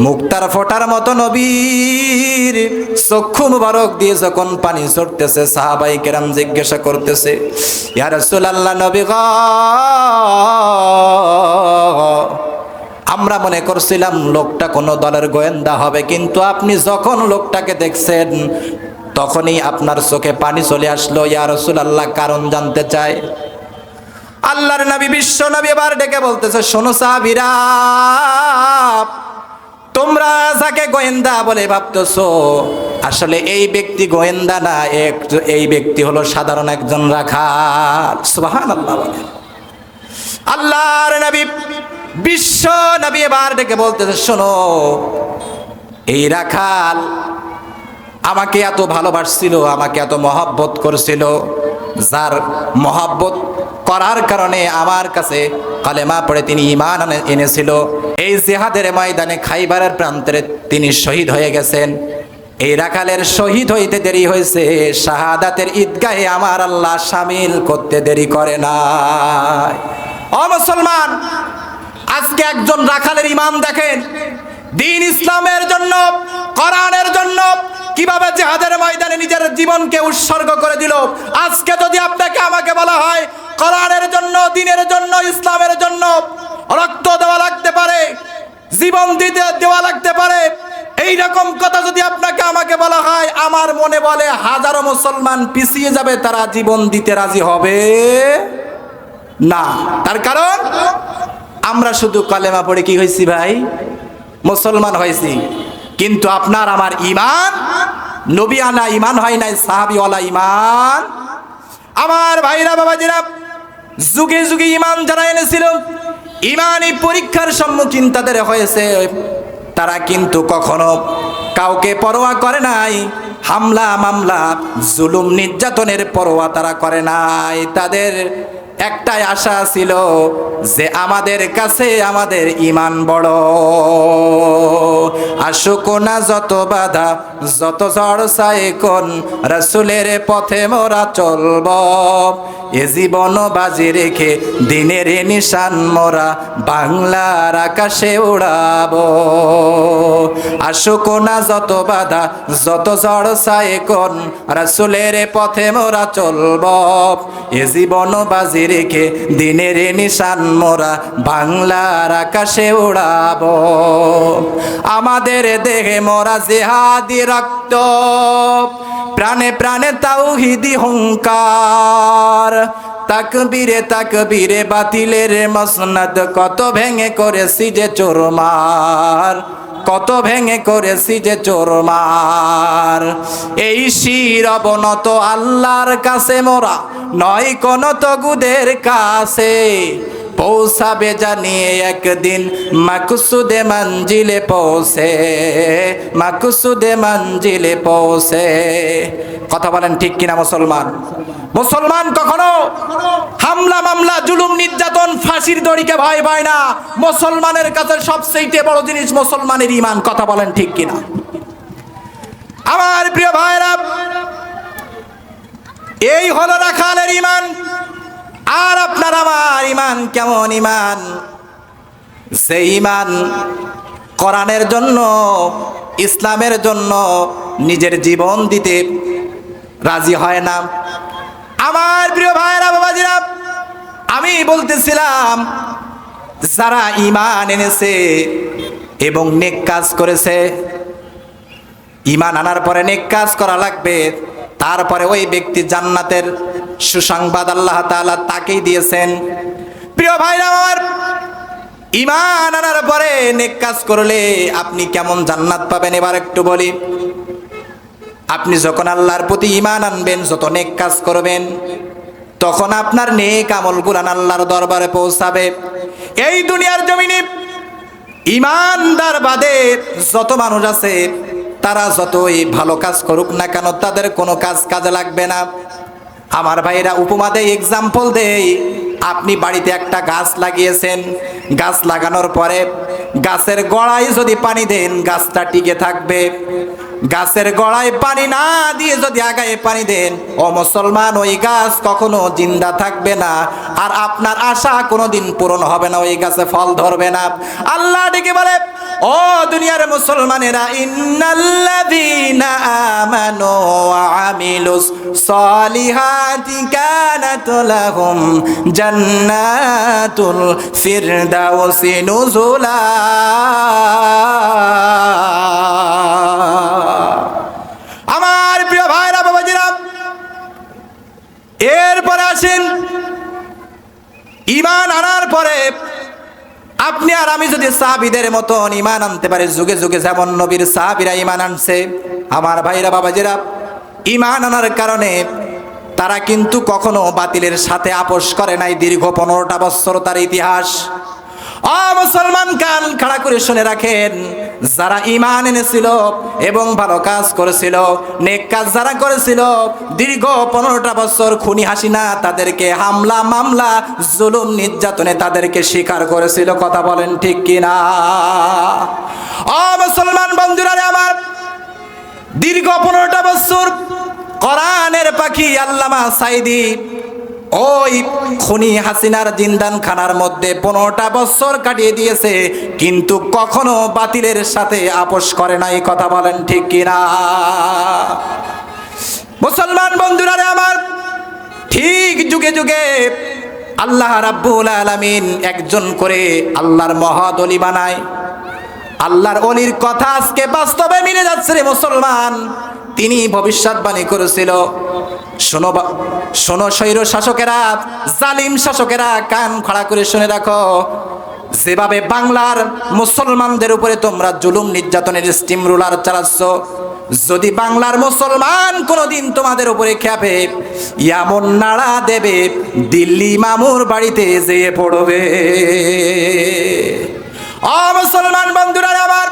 Speaker 1: মুক্তার ফোটার মতো নবীর চক্ষু মুবারক দিয়ে যখন পানি ঝরতেছে, সাহাবায়ে কেরাম জিজ্ঞাসা করতেছে, ইয়া রাসূলুল্লাহ, নবী গো, আমরা মনে করছিলাম লোকটা কোনো দলের গোয়েন্দা হবে, কিন্তু আপনি যখন লোকটাকে দেখছেন তখনই আপনার চোখে পানি চলে আসলো। ইয়া রাসূলুল্লাহ, কারণ জানতে চাই। আল্লাহর নবী, বিশ্ব নবী এবার ডেকে বলতেছে, শোনো সাহাবীরা, তোমরা যাকে গোয়েন্দা বলে ভাবতেছো, আসলে এই ব্যক্তি গোয়েন্দা না, এই ব্যক্তি হলো সাধারণ একজন রাখাল। সুবহানাল্লাহ বলে। আল্লাহর নবী, বিশ্ব নবী এবার ডেকে বলতেছে, শোনো, এই রাখাল আমাকে এত ভালোবাসছিল, আমাকে এত মহব্বত করছিল, যার মহব্বত করার কারণে আমার কাছে কালেমা পড়ে তিনি ঈমান এনেছিল। এই জিহাদের ময়দানে খাইবারের প্রান্তরে তিনি শহীদ হয়ে গেছেন। এই রাখালের শহীদ হইতে দেরি হয়েছে, শাহাদাতের ঈদগাহে আমার আল্লাহ শামিল করতে দেরি করে নাই। ও মুসলমান, আজকে একজন রাখালের ঈমান দেখেন, দ্বীন ইসলামের জন্য, কোরআনের জন্য কিভাবে জিহাদের ময়দানে নিজের জীবনকে উৎসর্গ করে দিল। আজকে যদি আপনাকে আমাকে বলা হয় কোরআনের জন্য, দ্বীনের জন্য, ইসলামের জন্য রক্ত দেওয়া লাগতে পারে, জীবন দিতে দেওয়া লাগতে পারে, এই রকম কথা যদি আপনাকে আমাকে বলা হয়, আমার মনে বলে হাজারো মুসলমান পিছিয়ে যাবে, তারা জীবন দিতে রাজি হবে না। তার কারণ আমরা শুধু কলেমা পড়ে কি হয়েছি ভাই, মুসলমান হয়েছি, কিন্তু আপনার আমার ইমান নবী আনা ইমান হয় নাই, সাহাবীওয়ালা ইমান। আমার ভাইরা বাবাজিরা, যুগে যুগে ইমান যারা এনেছিল, ইমানি পরীক্ষার সম্মুখীন তাদের হয়েছে, তারা কিন্তু কখনো কাউকে পরোয়া করে নাই, হামলা মামলা জুলুম নির্যাতনের পরোয়া তারা করে নাই। তাদের একটাই আশা ছিল যে আমাদের কাছে আমাদের ইমান বড়। আসুক না যত বাধা, যত ঝড় সাইকন, রাসূলের পথে মোরা চলব, এ জীবন বাজি রেখে দিনের নিশান মোরা বাংলার আকাশে উড়াবো। আসুক না যত বাধা, যত ঝড় সাইকন, রাসূলের পথে মোরা চলব, এ জীবন বাজি রেখে দিনের নিশান মোরা বাংলার আকাশে উড়াবো। আমাদের দেহে মোরা জিহাদি রক্ত, প্রাণে প্রাণে তাওহীদি হুঙ্কার, তাকবীরে তাকবীরে বাতিলের মসনদ, কত ভেঙে করেছি যে চোরমার, কত ভেঙে করেছি যে চোরমার। এই শির অবনত আল্লাহর কাছে মোরা, নয় কোন তগুদের কাছে, পৌঁছাবে জানিয়ে একদিন মাকসুদে মঞ্জিলে পৌঁছে, মাকসুদে মঞ্জিলে পৌঁছে। কথা বলেন ঠিক কিনা মুসলমান? মুসলমান কখনো হামলা মামলা জুলুম নির্যাতন ফাঁসির দড়িকে ভয় পায় না। মুসলমানের কাছে সবচেয়ে বড় জিনিস মুসলমানের ঈমান। কথা বলেন ঠিক কিনা? আমার প্রিয় ভাইরা, এই হলো রাখালের ঈমান। আর আপনার আমার ঈমান কেমন ঈমান? সেই ঈমান কোরআনের জন্য, ইসলামের জন্য নিজের জীবন দিতে রাজি হয় না। আমার প্রিয় ভাইরা বাবাজিরা, আমি বলতেছিলাম যারা ঈমান এনেছে এবং নেক কাজ করেছে, ঈমান আনার পরে নেক কাজ করা লাগবে, তারপরে ওই ব্যক্তি জান্নাতের সুসংবাদ আল্লাহ তাআলা তাকেই দিয়েছেন। প্রিয় ভাইরা আমার, ঈমান আনার পরে নেক কাজ করলে আপনি কেমন জান্নাত পাবেন এবার একটু বলি। আপনি যখন আল্লাহর প্রতি ঈমান আনবেন, যত নেক কাজ করবেন, তখন আপনার নেক আমলগুলো আল্লাহর দরবারে পৌঁছাবে। এই দুনিয়ার জমিনে ঈমানদার বাদে যত মানুষ আছে, তারা যতই ভালো কাজ করুক না কেন, তাদের কোনো কাজ কাজে লাগবে না। আমার ভাইরা, উপমা দেই, এক্সাম্পল দেই। আপনি বাড়িতে একটা গাছ লাগিয়েছেন, গাছ লাগানোর পরে গাছের গোড়ায় যদি পানি দেন, গাছটা টিকে থাকবে। গাছের গোড়ায় পানি না দিয়ে যদি আগায় পানি দেন, ও মুসলমান, ওই গাছ কখনো জিন্দা থাকবে না, আর আপনার আশা কোনোদিন পূরণ হবে না, ওই গাছে ফল ধরবে না। আল্লাহ ডেকে বলে, ও দুনিয়ার মুসলমানেরা, ইন্নাল্লাযীনা আমানু ওয়া আমিলুস সালিহাতি কানাত লাহুম জান্নাতুল ফিরদাউসি নুজুলা। আমার প্রিয় ভাইরা বাবাজিরা, এরপরে আসেন ঈমান আনার পরে আপনি আর আমি যদি সাহাবীদের মতন ঈমান আনতে পারি, যুগে যুগে যেমন নবীর সাহাবীরা ঈমান আনছে, আমার ভাইরা বাবাজিরা, ঈমান আনার কারণে তারা কিন্তু কখনো বাতিলের সাথে আপোষ করে নাই। দীর্ঘ 15টা বছর তার ইতিহাস। ও মুসলমান, কান খাড়া করে শুনে রাখেন, যারা ঈমান এনেছিল এবং ভালো কাজ করেছিল, নেক কাজ যারা করেছিল, দীর্ঘ 15টা বছর খুনি হাসিনা তাদেরকে হামলা মামলা জুলুম নির্যাতনে তাদেরকে শিকার করেছিল। কথা বলেন ঠিক কিনা? ও মুসলমান বন্ধুরা আমার, দীর্ঘ 15টা বছর কোরআনের পাখি আল্লামা সাইদি ওই খুনি হাসিনার জিন্দান খানার মধ্যে 15টা বছর কাটিয়ে দিয়েছে, কিন্তু কখনো বাতিলের সাথে আপোষ করে নাই। কথা বলেন ঠিক কিনা? মুসলমান বন্ধুরা আমার, ঠিক যুগে যুগে আল্লাহ রাব্বুল আলামিন একজন করে আল্লাহর মহৎ ওলি বানায়। আল্লাহর ওলির কথা আজকে বাস্তবে মিলে যাচ্ছে রে মুসলমান। তিনি ভবিষ্যৎবাণী করেছিল, শোনো স্বৈর শাসকেরা, জালিম শাসকেরা, কান খাড়া করে শুনে রাখো, যেভাবে বাংলার মুসলমানদের উপরে তোমরা জুলুম নির্যাতনের স্টিম রুলার চালাচ্ছ, যদি বাংলার মুসলমান কোনোদিন তোমাদের উপরে খেপে, এমন নাড়া দেবে দিল্লি মামুর বাড়িতে যেয়ে পড়বে। মুসলমান বন্ধুরা আমার,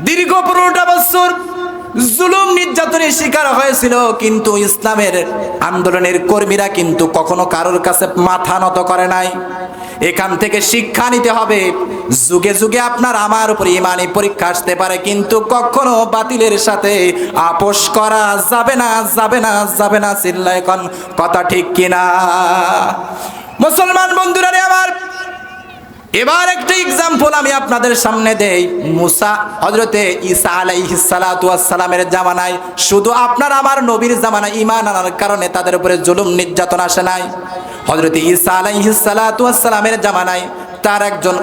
Speaker 1: দীর্ঘ 15টা বছর জুলুম নির্যাতনের শিকার হয়েছিল, কিন্তু ইসলামের আন্দোলনের কর্মীরা কিন্তু কখনো কারোর কাছে মাথা নত করে নাই। এখান থেকে শিক্ষা নিতে হবে, যুগে যুগে আপনার আমার উপর ইমানি পরীক্ষা আসতে পারে, কিন্তু কখনো বাতিলের সাথে আপোষ করা যাবে না, যাবে না, যাবে না। চিল্লায় কোন কথা ঠিক কিনা? মুসলমান বন্ধুরা আমার, এবার একটা এক্সাম্পল আমি আপনাদের সামনে দেই। মুসা, হযরতে ঈসা আলাইহিস সালাতু ওয়াস সালামের জামানায়, শুধু আপনার আমার নবীর জামানায় ঈমান আনার কারণে তাদের উপরে জুলুম নির্যাতন আসে নাই। হযরতে ঈসা আলাইহিস সালাতু ওয়াস সালামের জামানায় তার একজন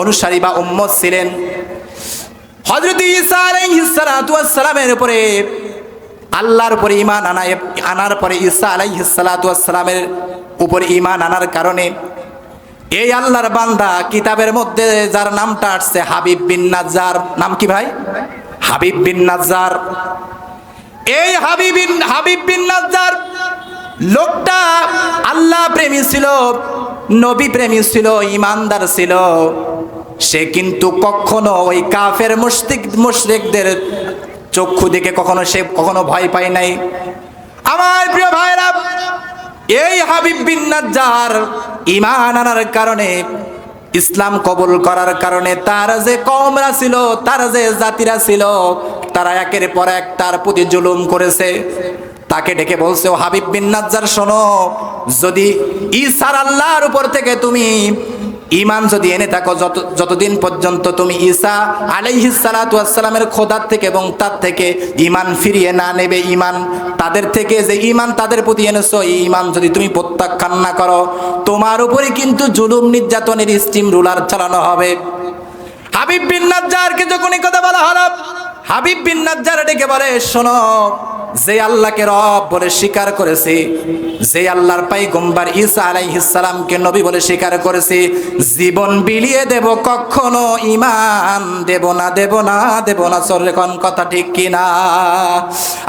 Speaker 1: অনুসারী বা উম্মত ছিলেন। হযরতে ঈসা আলাইহিস সালাতু ওয়াস সালামের উপরে আল্লাহর উপরে ঈমান আনার পরে ঈসা আলাইহিস সালাতু ওয়াস সালামের উপর ঈমান আনার কারণে এই আল্লাহর বান্দা, কিতাবের মধ্যে যার নামটা আসছে হাবিব বিন নাজ্জার, নাম কি ভাই? হাবিব বিন নাজ্জার। এই হাবিব বিন নাজ্জার লোকটা আল্লাহ প্রেমী ছিল, নবী প্রেমী ছিল, ইমানদার ছিল। সে কিন্তু কখনো ওই কাফের মুশরিকদের চক্ষু দেখে কখনো ভয় পায় নাই। আমার প্রিয় ভাইরা, এই হাবিব বিন নাজ্জার ঈমান আনার কারণে, ইসলাম কবুল করার কারণে তার যে কওমরা ছিল, তার যে জাতিরা ছিল, তারা একের পর এক তার প্রতি জুলুম করেছে। তাকে ডেকে বলছে, ও হাবিব বিন নাজ্জার শোনো, যদি ঈসার আল্লাহর উপর থেকে তুমি ঈমান যদি এনে থাকো, যতদিন পর্যন্ত তুমি ঈসা আলাইহিস সালাতু ওয়াস সালামের খোদার থেকে এবং তার থেকে ঈমান ফিরিয়ে না নেবে, ঈমান তাদের থেকে যে ঈমান তাদের প্রতি এনেছো, এই ঈমান যদি তুমি প্রত্যাখ্যান না করো, তোমার উপরে কিন্তু জুলুম নির্যাতনের স্টিম রুলার চালানো হবে। হাবিব বিন নাজ্জারকে যখন এই কথা বলা হলো, হাবিব বিন নাজ্জার ডেকে বলে, শোনো, যে আল্লাহকে রব বলে স্বীকার করেছে, যে আল্লাহর পয়গম্বর ঈসা আলাইহিস সালামকে নবী বলে স্বীকার করেছে, জীবন বিলিয়ে দেব, কখনো ঈমান দেব না, দেব না, দেব না। সরকন কথা ঠিক কিনা?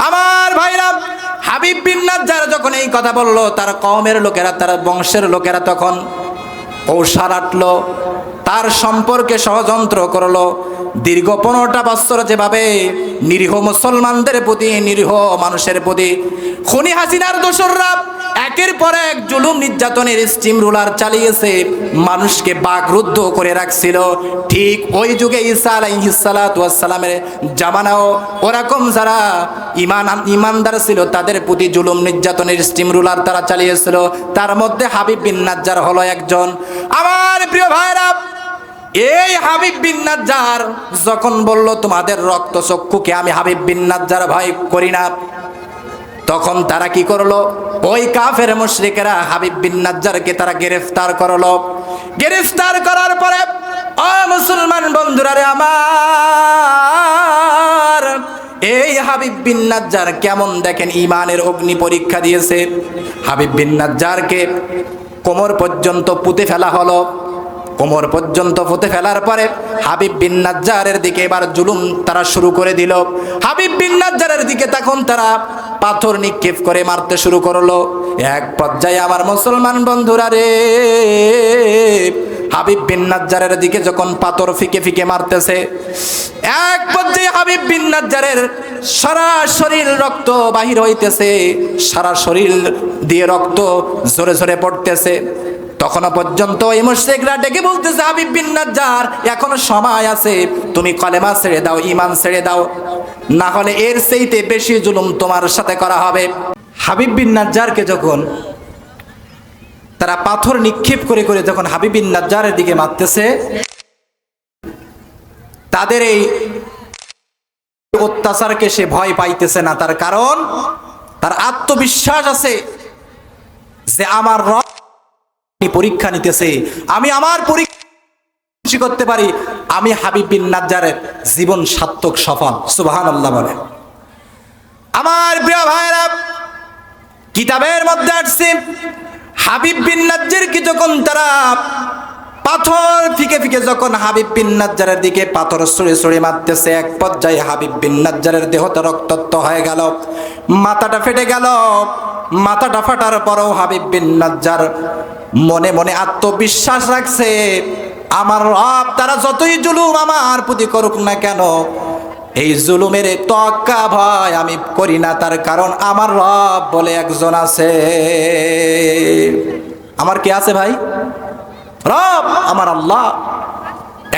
Speaker 1: আমার ভাইরা, হাবিব বিন নাজ্জার যখন এই কথা বলল, তার কওমের লোকেরা, তার বংশের লোকেরা তখন কৌশল আটলো, তার সম্পর্কে ষড়যন্ত্র করলো। দীর্ঘ 15টা বছর যেভাবে নিরীহ মুসলমানদের প্রতি, নিরীহ মানুষের প্রতি খুনি হাসিনার দোসররা একের পর এক জুলুম নির্যাতনের স্টিম রুলার চালিয়েছে, মানুষকে বাকরুদ্ধ করে রাখছিল, ঠিক ওই যুগে ঈসা আলাইহিস সালাতু ওয়াস সালামের জামানাও ওরকম যারা ইমানদার ছিল তাদের প্রতি জুলুম নির্যাতনের স্টিম রুলার তারা চালিয়েছিল। তার মধ্যে হাবিব বিন নাজ্জার হলো একজন। আমার প্রিয় ভাইরা, এই হাবিব বিন নাজ্জার যখন বলল, তোমাদের রক্ত চক্ষুকে আমি হাবিব বিন নাজ্জার ভয় করি না, তখন তারা কি করলো? ওই কাফের মুশরিকেরা হাবিব বিন নাজ্জারকে তারা গ্রেফতার করলো। গ্রেফতার করার পরে, ও মুসলমান বন্ধুরা রে আমার, এই হাবিব বিন নাজ্জার কেমন দেখেন ঈমানের অগ্নি পরীক্ষা দিয়েছে। হাবিব বিন নাজ্জারকে কোমর পর্যন্ত পুঁতে ফেলা হলো। কোমর পর্যন্ত পুঁতে ফেলার পরে হাবিব বিন নাজ্জারের দিকে এবার জুলুম তারা শুরু করে দিল। হাবিব বিন নাজ্জারের দিকে তখন তারা পাথর নিক্ষেপ করে মারতে শুরু করলো। এক পর্যায়ে আমার মুসলমান বন্ধুরা রে, হাবিব বিন নাজ্জারের দিকে যখন পাথর ফিকে ফিকে মারতেছে, এক পর্যায়ে হাবিব বিন নাজ্জারের সারা শরীর রক্ত বাহির হইতেছে, সারা শরীর দিয়ে রক্ত ঝরে ঝরে পড়তেছে। তখনও পর্যন্ত এই মুশরিকরা ডেকে বলতেছে, হাবিব বিন নাজ্জার, এখনো সময় আছে, তুমি কলেমা ছেড়ে দাও, ঈমান ছেড়ে দাও, না হলে এর চাইতে বেশি জুলুম তোমার সাথে করা হবে। হাবিব বিন নাজ্জারকে যখন তারা পাথর নিক্ষেপ করে করে যখন হাবিব বিন নাজ্জারের দিকে মারতেছে, তাদের এই অত্যাচারকে সে ভয় পাইতেছে না। তার কারণ তার আত্মবিশ্বাস আছে যে আমার রব পরীক্ষা নিতেছে, আমি আমার পরীক্ষা করতে পারি, আমি হাবিব বিন নাজ্জারের জীবন সার্থক সফল। সুবহানাল্লাহ বলে। আমার প্রিয় ভাইরা, কিতাবের মধ্যে আসছে হাবিব বিন নাজ্জারকে যখন তারা পাথর ফিকে ফিকে যখন হাবিব বিন নাজ্জারের দিকে পাথর ছুঁড়ে ছুঁড়ে মারতেছে, এক পর্যায়ে হাবিব বিন নাজ্জারের দেহটা রক্তাক্ত হয়ে গেল, মাথাটা ফেটে গেল। মাথাটা ফাটার পরও হাবিব বিন নাজ্জার মনে মনে আত্মবিশ্বাস রাখছে, আমার রব তারা যতই জুলুম আমার প্রতি করুক না কেন, এই জুলুমের তোয়াক্কা ভয় আমি করি না। তার কারণ আমার রব বলে একজন আছে। আমার কে আছে ভাই? রব, আমার আল্লাহ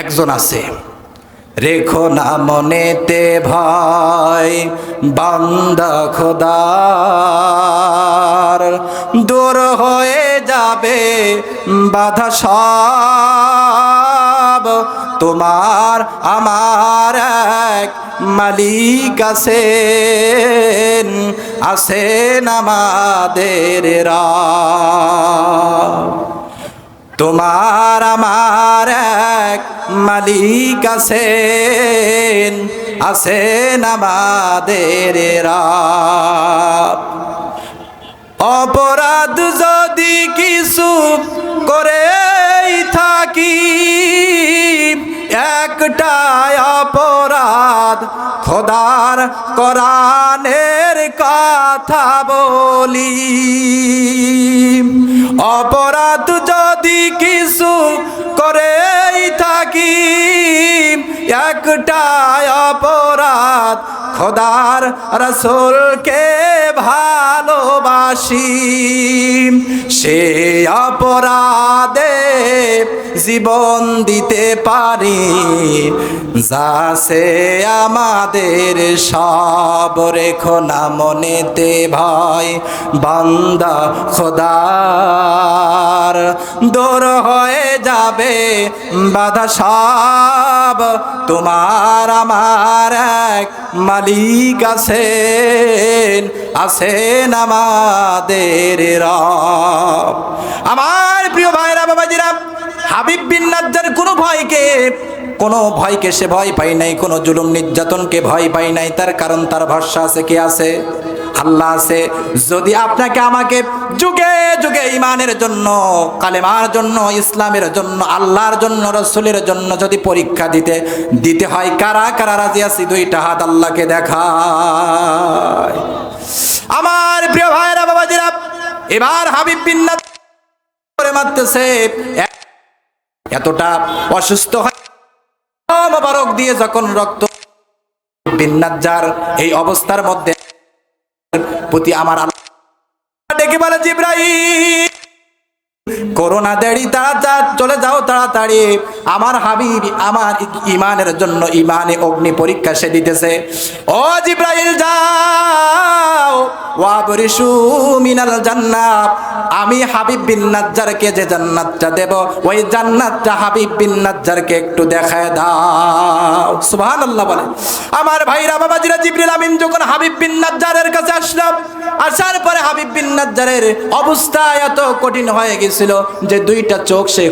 Speaker 1: একজন আছে। রেখো না মনেতে ভয় বান্দা খোদার, দূর হয়ে যাবে বাধা সব, তোমার আমার এক মালিক আছেন, আছেন আমাদের রব। তোমার আমার এক মালিক আছেন, আছেন আমাদের রব। অপরাধ যদি কিছু করেই থাকি, একটাই অপরাধ খোদার কোরআনের কথা বলি। অপরাধ যদি কিছু করেই থাকি, একটাই অপরাধ খোদার রাসূলকে ভালোবাসি। সে অপরাধে জীবন দিতে পারি, যাছে আমাদের সব। রেখো না মনেতে ভয় বান্দা খোদার, দূর হয়ে যাবে বাধা সব, তোমার আমার এক মালিক আছেন, আছেন আমাদের রব। আমার প্রিয় ভাইরা বাবাজিরা, হাবিব বিন নাজ্জার কোনো ভয়কে সে ভয় পায় নাই, কোনো জুলুম নির্যাতনকে ভয় পায় নাই। তার কারণ তার ভরসা আছে, কে আছে? আল্লাহ আছে। যদি আপনাকে আমাকে যুগে যুগে ঈমানের জন্য, কালেমার জন্য, ইসলামের জন্য, আল্লাহর জন্য, রাসূলের জন্য যদি পরীক্ষা দিতে হয়, কারা কারা রাজি আছি? দুইটা হাত আল্লাহকে দেখায়। আমার প্রিয় ভাইরা বাবাজিরা, এবার হাবিব বিন নাজ্জার মারতেছে, এতটা অসুস্থ হয় মোবারক দিয়ে যখন রক্ত, বিন নাজ্জার এই অবস্থার মধ্যে প্রতি আমার আল্লাহ ডেকে বলে, জিবরাইল করোনা দেরি, তাড়াতাড়ি চলে যাও তাড়াতাড়ি, আমার হাবিব আমার ঈমানের জন্য ঈমানে অগ্নি পরীক্ষা সে দিতেছে। ও জিবরাইল যাও, ওয়াবরিশু মিনাল জান্নাত, আমি হাবিব বিন নাজ্জারকে যে জান্নাতটা দেব, ওই জান্নাতটা হাবিব বিন নাজ্জারকে একটু দেখায় দাও। সুবহানাল্লাহ বলে। আমার ভাইরা বাবাজিরা, জিবরিল আমিন যখন হাবিব বিন নাজ্জারের কাছে আসলাম, আসার পরে হাবিব বিন নাজ্জারের অবস্থা এত কঠিন হয়ে গেছিল যে দুইটা চোখ সে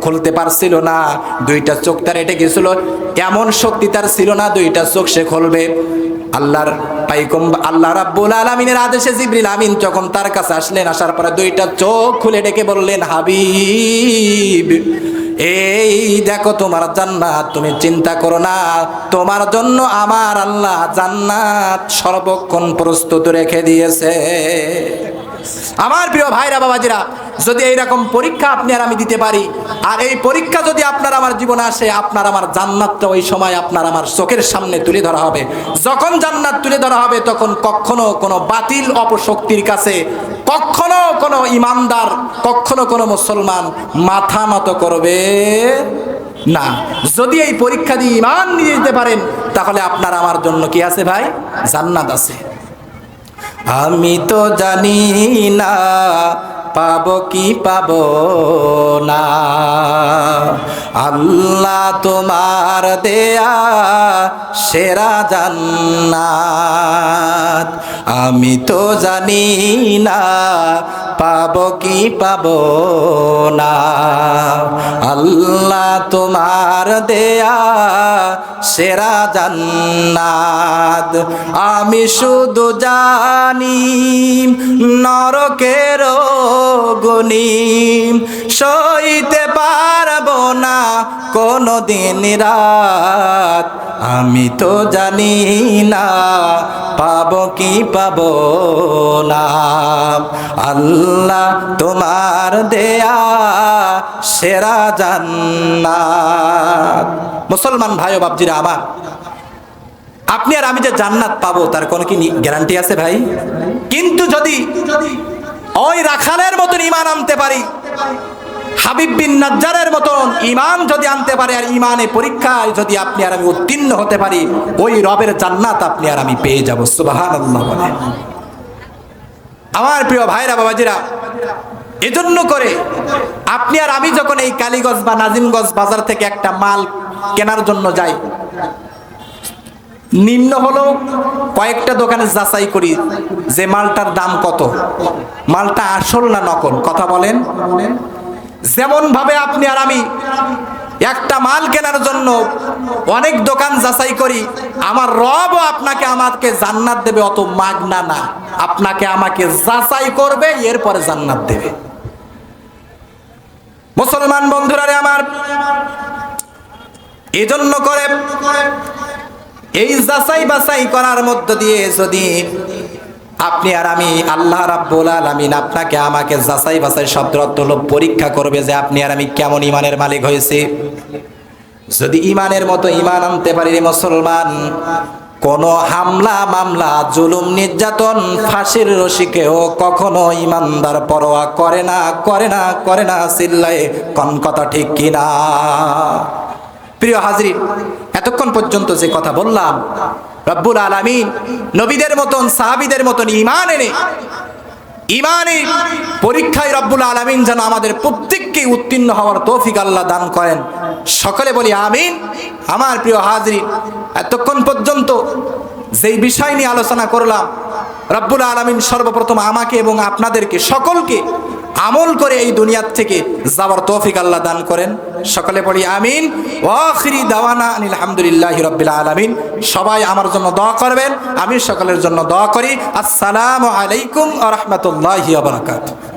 Speaker 1: খুলতে পারছিল না। দুইটা চোখ তার এটে গেছিল, এমন শক্তি তার ছিল না দুইটা চোখ সে খুলবে। আল্লাহ রাব্বুল আলামিনের আদেশে জিবরিল আমিন যখন তার কাছে আসলেন, আসার পরে দুইটা চোখ খুলে ডেকে বললেন, হাবিব এই দেখো তোমার জান্নাত, তুমি চিন্তা করো না, তোমার জন্য আমার আল্লাহ জান্নাত সর্বক্ষণ প্রস্তুত রেখে দিয়েছে। আমার প্রিয় ভাইরা বাবাজিরা, যদি এইরকম পরীক্ষা আপনি আর আমি দিতে পারি, আর এই পরীক্ষা যদি আপনার আমার জীবনে আসে, আপনার আমার জান্নাতটা ওই সময় আপনার আমার চোখের সামনে তুলে ধরা হবে। যখন জান্নাত তুলে ধরা হবে, তখন কখনো কোনো বাতিল অপশক্তির কাছে কখনো কোনো ইমানদার, কখনো কোনো মুসলমান মাথা নত করবে না। যদি এই পরীক্ষা দিয়ে ঈমান নিয়ে যেতে পারেন, তাহলে আপনার আমার জন্য কি আছে ভাই? জান্নাত আছে। আমি তো জানি না পাবো কি পাবো না। আল্লাহ তোমার দেয়া সেরা জান্নাত, আমি তো জানি না পাবো কি পাবো না। আল্লাহ তোমার দেয়া সেরা জান্নাত, আমি শুধু জানি নরকের গনিম, সইতে পারবো না কোনো দিন রাত, আমি তো জানি না পাবো কি পাবো না। আল্লাহ তোমার দেয়া সেরা জান্নাত। মুসলমান ভাই ও বাপজিরা আমার, আপনি আর আমি যে জান্নাত পাবো তার কোনো কি গ্যারান্টি আছে ভাই? কিন্তু যদি ওই রাখালের মতন ঈমান আনতে পারি, হাবিব বিন নাজ্জারের মতন ঈমান যদি আনতে পারে, আর ঈমানে পরীক্ষায় যদি আপনি আর আমি উত্তীর্ণ হতে পারি, ওই রবের জান্নাত আপনি আর আমি পেয়ে যাব। সুবহানাল্লাহ বলে। আমার প্রিয় ভাইরা বাবাজিরা, এজন্য করে আপনি আর আমি যখন এই কালীগঞ্জ বা নাজিমগঞ্জ বাজার থেকে একটা মাল কেনার জন্য যাই, নিম্ন হলো কয়েকটা দোকানে যাচাই করি যে মালটার দাম কত, মালটা আসল না নকল। কথা বলেন। যেমন ভাবে আপনি আর আমি একটা মাল কেনার জন্য অনেক দোকান যাচাই করি, আমার রবও আপনাকে আমাকে জান্নাত দেবে অত মাগনা না, আপনাকে আমাকে যাচাই করবে, এরপরে জান্নাত দেবে। মুসলমান বন্ধুরা রে আমার, এজন্য করে এই যাচাই বাছাই করার মধ্য দিয়ে যদি আপনি আর আমি, আল্লাহ রাব্বুল আলামিন আপনাকে আমাকে যাচাই বাছাই শব্দের অর্থ হলো পরীক্ষা করবে যে আপনি আর আমি কেমন ঈমানের মালিক হয়েছে। যদি ঈমানের মতো ঈমান আনতে পারি রে মুসলমান, কোনো হামলা মামলা জুলুম নির্যাতন ফাঁসির রশিকেও কখনো ঈমানদার পরোয়া করে না, করে না, করে না। চিল্লায়ে কোন কথা ঠিক কিনা? প্রিয় হাজরিন, এতক্ষণ পর্যন্ত যে কথা বললাম, রব্বুল আলামিন নবীদের মতন সাহাবীদের মতন ঈমান এনে ঈমানের পরীক্ষায় রব্বুল আলামিন যেন আমাদের প্রত্যেককে উত্তীর্ণ হওয়ার তৌফিক আল্লাহ দান করেন। সকলে বলি আমিন। আমার প্রিয় হাজরিন, এতক্ষণ পর্যন্ত যেই বিষয় নিয়ে আলোচনা করলাম, রব্বুল আলামিন সর্বপ্রথম আমাকে এবং আপনাদেরকে সকলকে আমল করে এই দুনিয়ার থেকে যাওয়ার তৌফিক আল্লাহ দান করেন। সকলে পড়ি আমিন। ওয়া আখিরি দাওয়ানা আনিল হামদুলিল্লাহি রাব্বিল আলামিন। সবাই আমার জন্য দোয়া করবেন, আমি সকলের জন্য দোয়া করি। আসসালামু আলাইকুম ওয়া রাহমাতুল্লাহি ওয়া বারাকাতুহু।